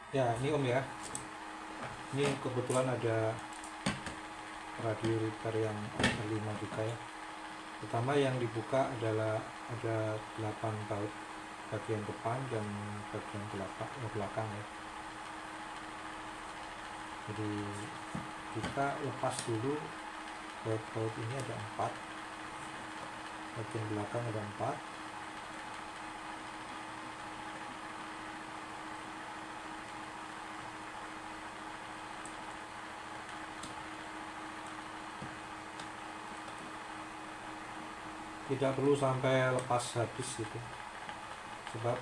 Ya, ini Om ya. Ini kebetulan ada radio repair yang R5 juga ya. Pertama yang dibuka adalah ada 8 baut bagian depan dan bagian belakang ya. Jadi kita lepas dulu baut-baut ini, ada 4, bagian belakang ada 4. Tidak perlu sampai lepas habis gitu, sebab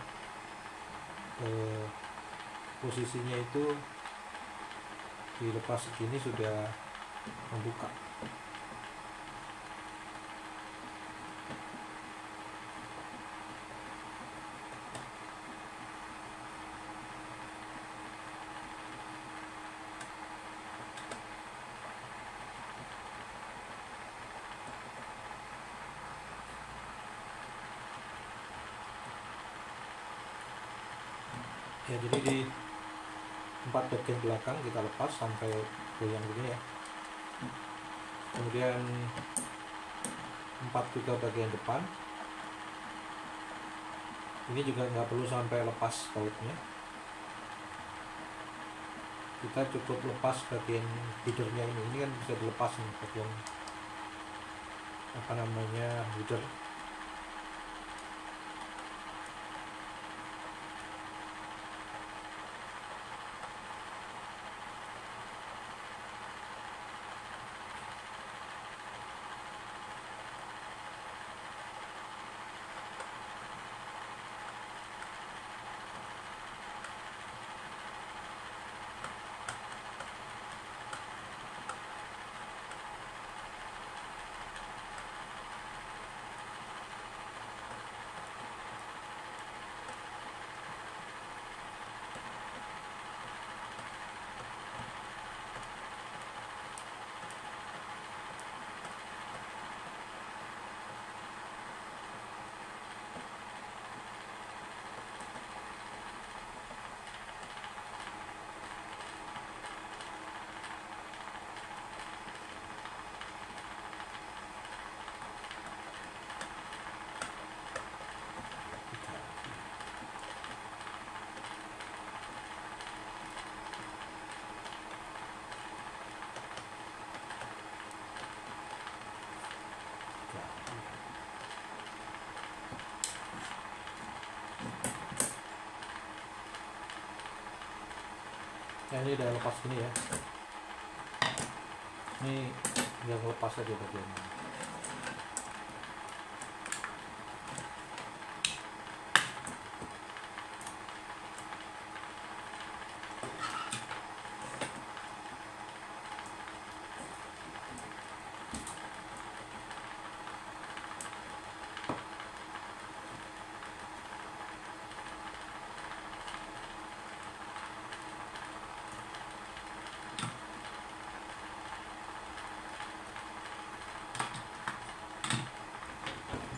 posisinya itu dilepas segini sudah membuka. Ya, jadi di 4 bagian belakang kita lepas sampai goyang begini ya. Kemudian 4 juga bagian depan. Ini juga nggak perlu sampai lepas bautnya. Kita cukup lepas bagian feedernya ini. Ini kan bisa dilepas nih, bagian feeder. Nah, ini udah lepas gini ya. Ini yang lepas aja bagian ini.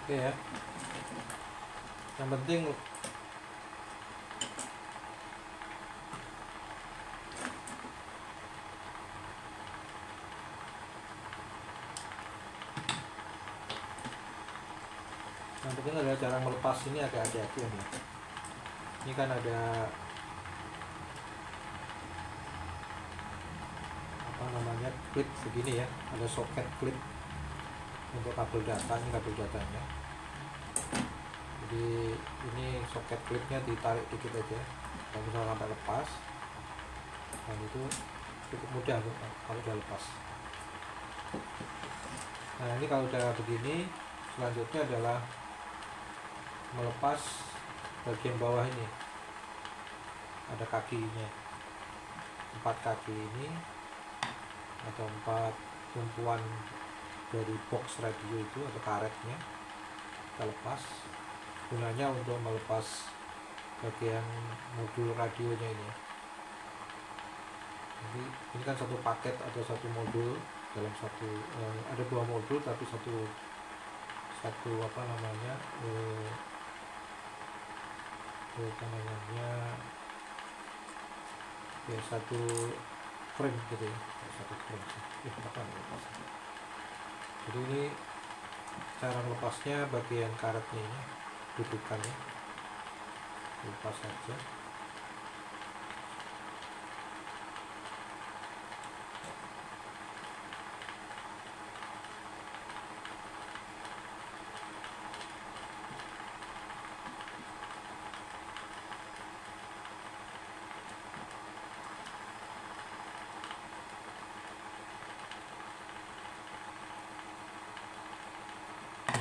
Oke ya. Yang penting adalah cara melepas ini agak hati-hati ya. Ini kan ada klip segini ya, ada soket klip untuk kabel data. Ini kabel datanya. Jadi ini soket klipnya ditarik dikit aja, kalau misalnya sampai lepas, dan itu cukup mudah kalau udah lepas. Nah, ini kalau udah begini, selanjutnya adalah melepas bagian bawah ini. Ada kakinya, 4 kaki ini, atau 4 tumpuan dari box radio itu atau karetnya kita lepas. Gunanya untuk melepas bagian modul radionya ini. Jadi ini kan satu paket atau satu modul dalam satu, ada 2 modul tapi satu ya satu frame gitu ya, satu frame sih. Apa nih lepasnya? Jadi ini cara melepasnya bagian karetnya ini, dudukannya lepas saja.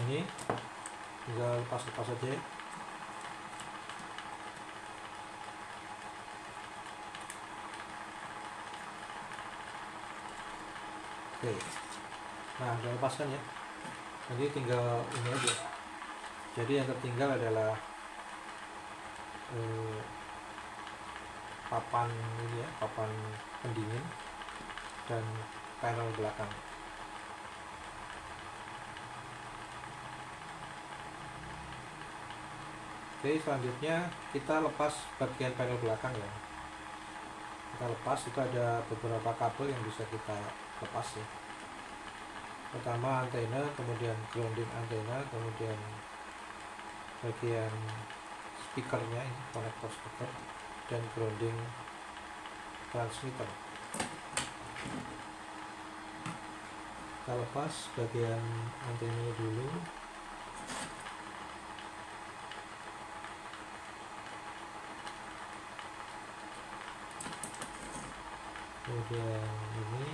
Ini tinggal lepas-lepas saja. Oke, nah udah lepaskan ya, jadi tinggal ini aja. Jadi yang tertinggal adalah papan ini ya, papan pendingin dan panel belakang. Oke, selanjutnya kita lepas bagian panel belakang ya. Kita lepas, itu ada beberapa kabel yang bisa kita lepas ya. Pertama antena, kemudian grounding antena, kemudian bagian speakernya ini, konektor speaker, dan grounding transmitter. Kita lepas bagian antenanya dulu. Kemudian ini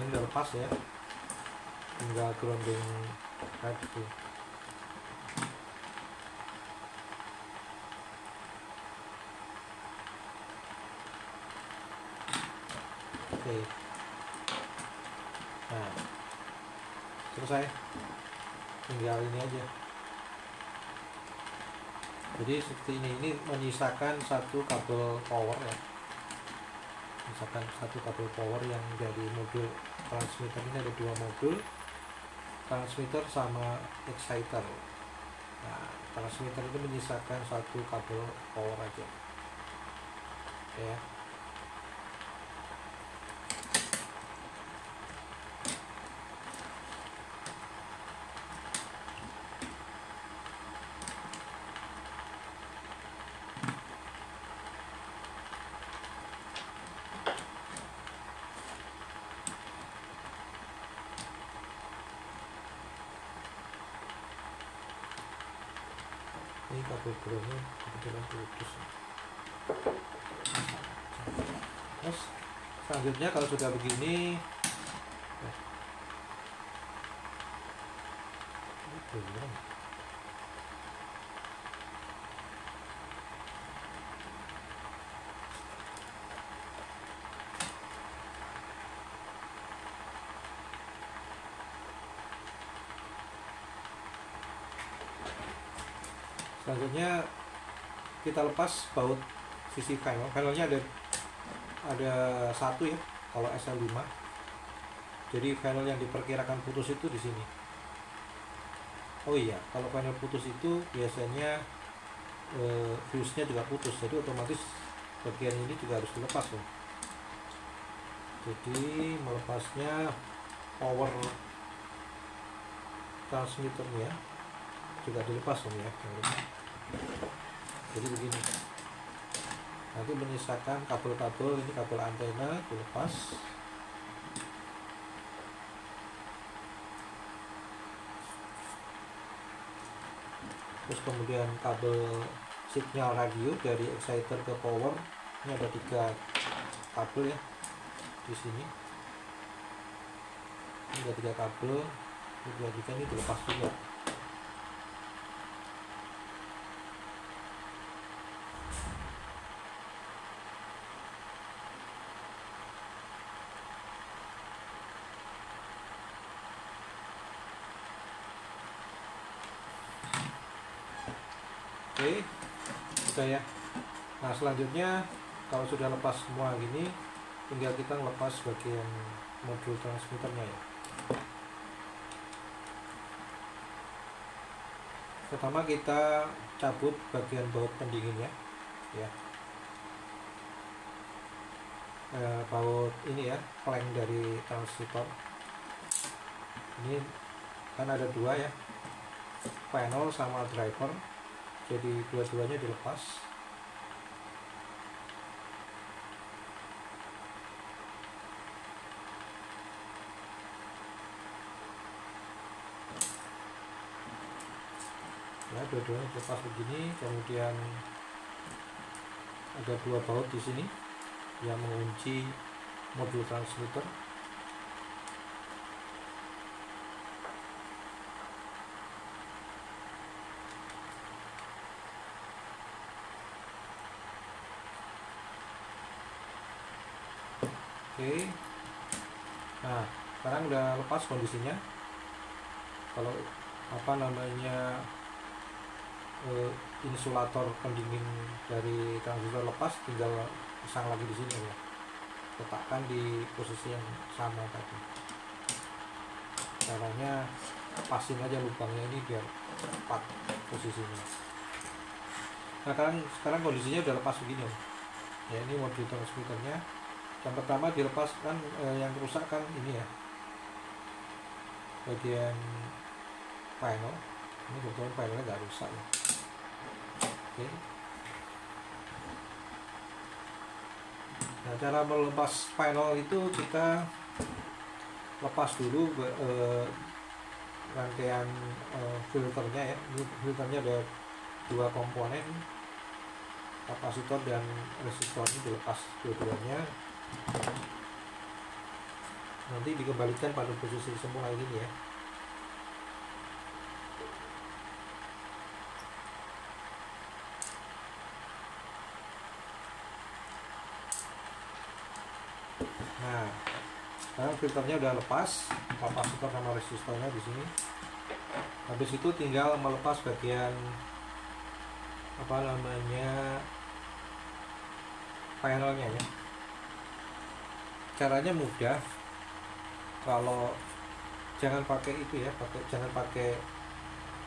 udah lepas ya, tinggal grounding tadi. Oke, nah selesai, tinggal ini aja. Jadi seperti ini menyisakan satu kabel power ya, misalkan satu kabel power yang dari modul transmitter. Ini ada dua modul, transmitter sama exciter. Nah, transmitter itu menyisakan satu kabel power aja ya. Ini kabel groundnya kebetulan putus. Terus selanjutnya kalau sudah begini, selanjutnya kita lepas baut sisi panel. Panelnya ada satu ya kalau SL5. Jadi panel yang diperkirakan putus itu di sini. Oh iya, kalau panel putus itu biasanya fuse-nya juga putus, jadi otomatis bagian ini juga harus dilepas loh. Jadi melepasnya power transmitternya juga dilepas loh ya. Jadi begini, nanti menyisakan kabel-kabel, ini kabel antena dilepas. Terus kemudian kabel signal radio dari exciter ke power, ini ada 3 kabel ya di sini. Ini ada 3 kabel, ini dilepas juga. Oke, sudah ya. Nah selanjutnya kalau sudah lepas semua gini, tinggal kita lepas bagian modul transmitternya ya. Pertama kita cabut bagian baut pendinginnya. ya, baut ini ya, plank dari transistor. Ini kan ada dua ya, panel sama driver, jadi dua-duanya dilepas. Ya, dua-duanya dilepas begini. Kemudian ada dua baut di sini yang mengunci modul transmitter. Oke, nah sekarang udah lepas kondisinya. Kalau apa namanya, insulator pendingin dari transistor lepas, tinggal pasang lagi di sini ya, letakkan di posisi yang sama tadi. Caranya pasin aja lubangnya ini biar tepat posisinya. Nah sekarang kondisinya udah lepas begini ya, ini modul transmitternya. Yang pertama dilepaskan, yang rusak kan ini ya, bagian panel. Ini kebetulan panelnya nggak rusak ya. Oke. Nah, cara melepas panel itu kita lepas dulu rangkaian filternya ya. Ini filternya ada dua komponen, kapasitor dan resistor, ini dilepas dua-duanya. Nanti dikembalikan pada posisi semula ini ya. Nah, sekarang filternya udah lepas, kapasitor sama resistornya di sini. Habis itu tinggal melepas bagian apa namanya, panelnya ya. Caranya mudah, kalau jangan pakai itu ya, jangan pakai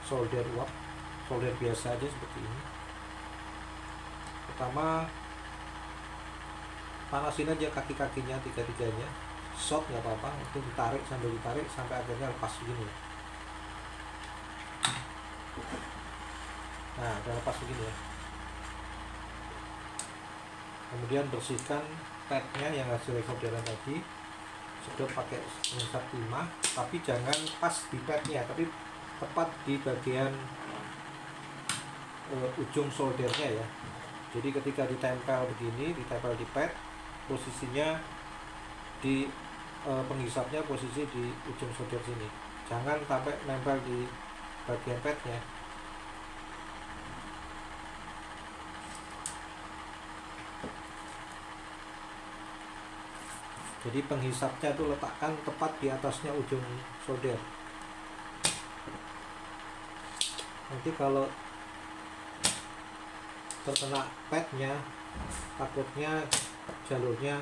solder uap, solder biasa aja seperti ini. Pertama panasin aja kaki-kakinya, tiga-tiganya, shot nggak apa-apa, itu ditarik sampai akhirnya lepas begini. Nah udah lepas begini ya. Kemudian bersihkan padnya yang hasil solderan tadi, sedot pakai pengisap timah, tapi jangan pas di padnya, tapi tepat di bagian ujung soldernya ya. Jadi ketika ditempel begini, ditempel di pad, posisinya di penghisapnya posisi di ujung solder sini, jangan sampai nempel di bagian padnya. Jadi penghisapnya itu letakkan tepat di atasnya ujung solder. Nanti kalau terkena padnya, takutnya jalurnya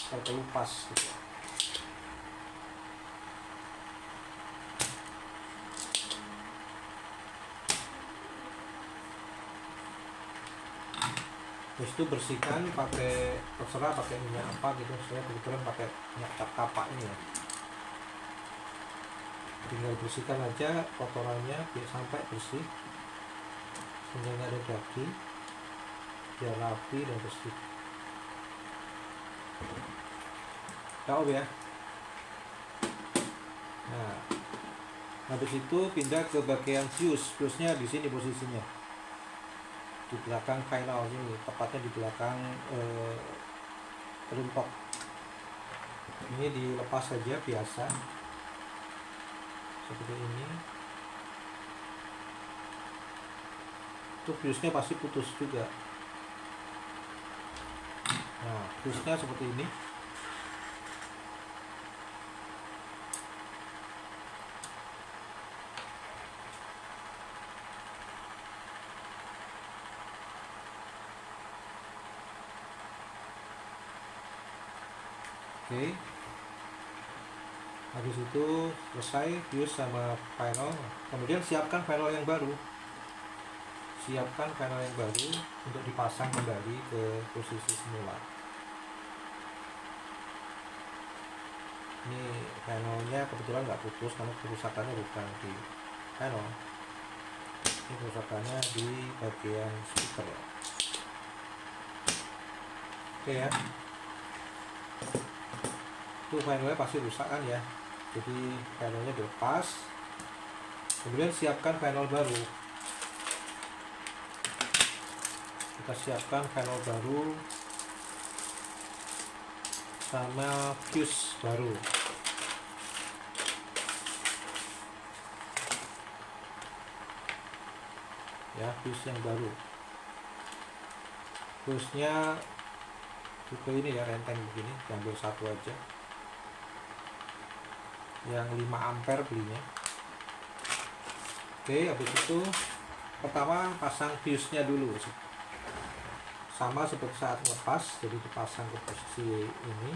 terkelupas gitu. Terus itu bersihkan pakai, terserah pakai minyak apa gitu. Saya kebetulan pakai minyak cap kapak ini ya. Tinggal bersihkan aja kotorannya biar sampai bersih, sehingga nggak ada daging, biar rapi dan bersih. Tahu ya. Nah, habis itu pindah ke bagian fuse-nya di sini posisinya, di belakang final ini, tepatnya di belakang rintok. Ini dilepas saja biasa seperti ini. Itu fuse-nya pasti putus juga. Nah, fuse-nya seperti ini. Oke. Habis itu selesai fuse sama final. Kemudian siapkan final yang baru. siapkan panel yang baru untuk dipasang kembali ke posisi semula. Ini panelnya kebetulan nggak putus karena kerusakannya bukan di panel, ini kerusakannya di bagian speaker ya. Oke ya, itu panelnya pasti rusak kan ya, jadi panelnya dilepas, kemudian siapkan panel baru. Kita siapkan panel baru sama fuse baru. Ya, fuse yang baru. Fuse-nya tipe ini ya, renteng begini, diambil satu aja. Yang 5 ampere belinya. Oke, habis itu pertama pasang fuse-nya dulu. Sama seperti saat lepas, jadi dipasang ke posisi ini.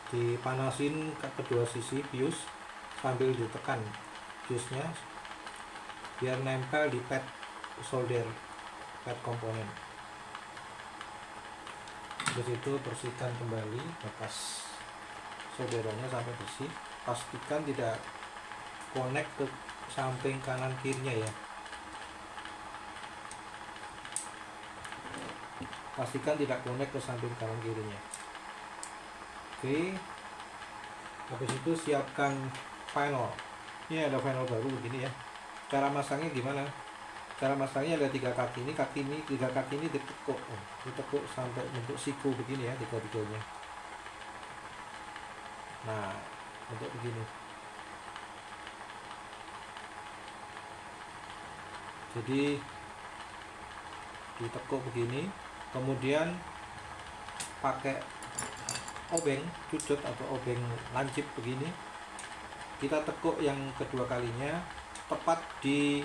Dipanasin ke kedua sisi fuse sambil ditekan fuse-nya biar nempel di pad solder, pad komponen. Terus itu bersihkan kembali bekas solderannya sampai bersih. Pastikan tidak connect ke samping kanan kirinya ya. Pastikan tidak connect ke samping kanan kirinya. Oke, habis itu siapkan panel. Ini ada panel baru begini ya. Cara masangnya gimana? Cara masangnya ada 3 kaki ini, 3 kaki ini ditekuk, ditekuk sampai bentuk siku begini ya, tiga-tiganya. Nah, bentuk begini. Jadi ditekuk begini, kemudian pakai obeng cucut atau obeng lancip begini, kita tekuk yang kedua kalinya tepat di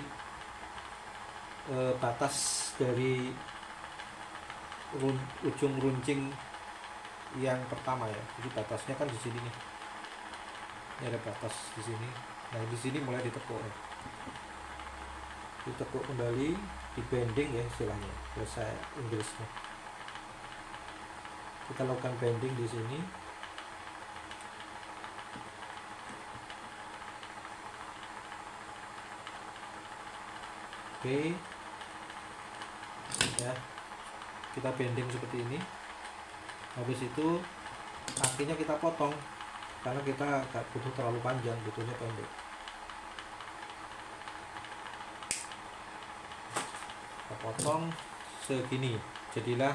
batas dari ujung runcing yang pertama ya. Jadi batasnya kan di sini nih. Ini ada batas di sini. Nah, di sini mulai ditekuk ya. Ditekuk kembali, di bending ya istilahnya, bahasa Inggrisnya. Kita lakukan bending di sini. Oke. Ya. Kita bending seperti ini. Habis itu kakinya kita potong karena kita gak butuh terlalu panjang, butuhnya pendek. Kita potong segini, jadilah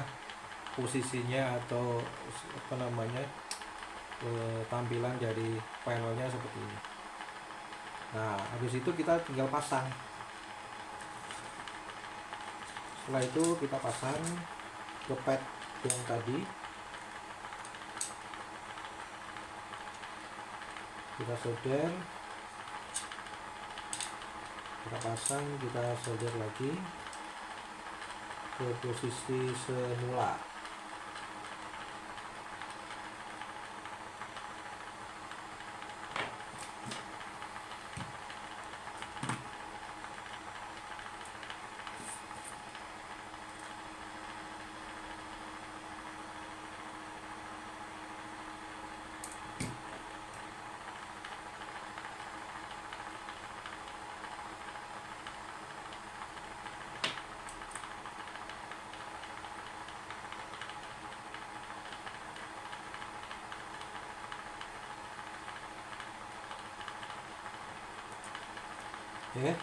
posisinya atau apa namanya, tampilan dari panelnya seperti ini. Nah, habis itu kita tinggal pasang. Setelah itu kita pasang ke pad yang tadi, kita solder, kita pasang, kita solder lagi ke posisi semula. Ya,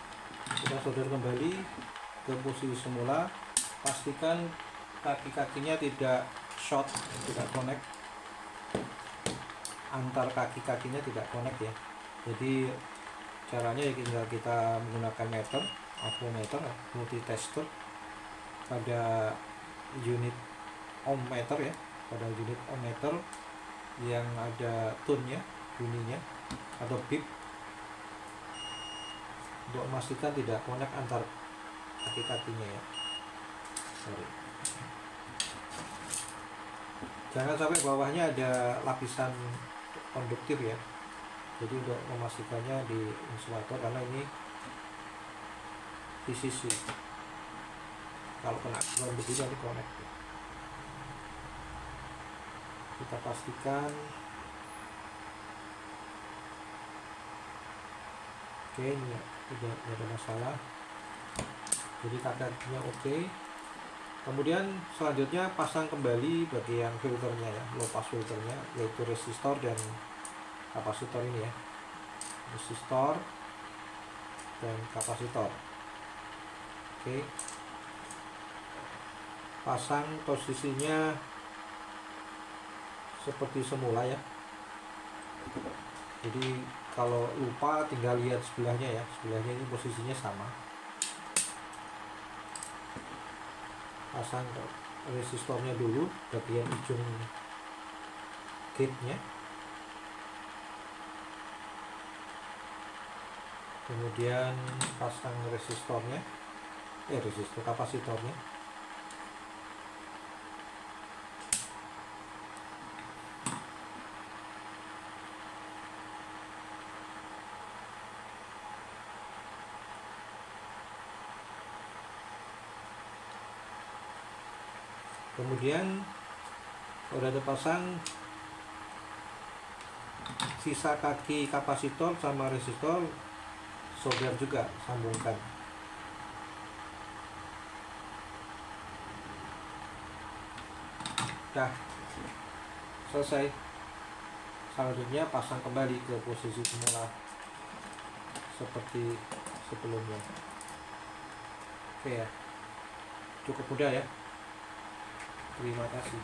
kita solder kembali ke posisi semula. Pastikan kaki-kakinya tidak short, tidak connect, antar kaki-kakinya tidak connect ya. Jadi caranya ya tinggal kita menggunakan meter, ampermeter, multitester pada unit ohm meter ya, pada unit ohm meter yang ada tone-nya, bunyinya atau bip, untuk memastikan tidak connect antar kaki-kakinya ya. Sorry. Jangan sampai bawahnya ada lapisan konduktif ya. Jadi untuk memastikannya di insulator, karena ini di sisi, kalau kena ground begini nanti connect. Kita pastikan. Oke, ini ya, tidak ada masalah. Jadi kakaknya oke. Kemudian selanjutnya pasang kembali bagian filternya ya, low pass filternya, yaitu resistor dan kapasitor ini ya. Resistor dan kapasitor. Oke. Pasang posisinya seperti semula ya. Jadi kalau lupa tinggal lihat sebelahnya ya, sebelahnya ini posisinya sama. Pasang resistornya dulu bagian ujung gate-nya, kemudian pasang resistornya, resistor kapasitornya. Kemudian udah terpasang, sisa kaki kapasitor sama resistor solder juga, sambungkan. Dah selesai. Selanjutnya pasang kembali ke posisi semula seperti sebelumnya. Oke ya, cukup mudah ya. Terima kasih.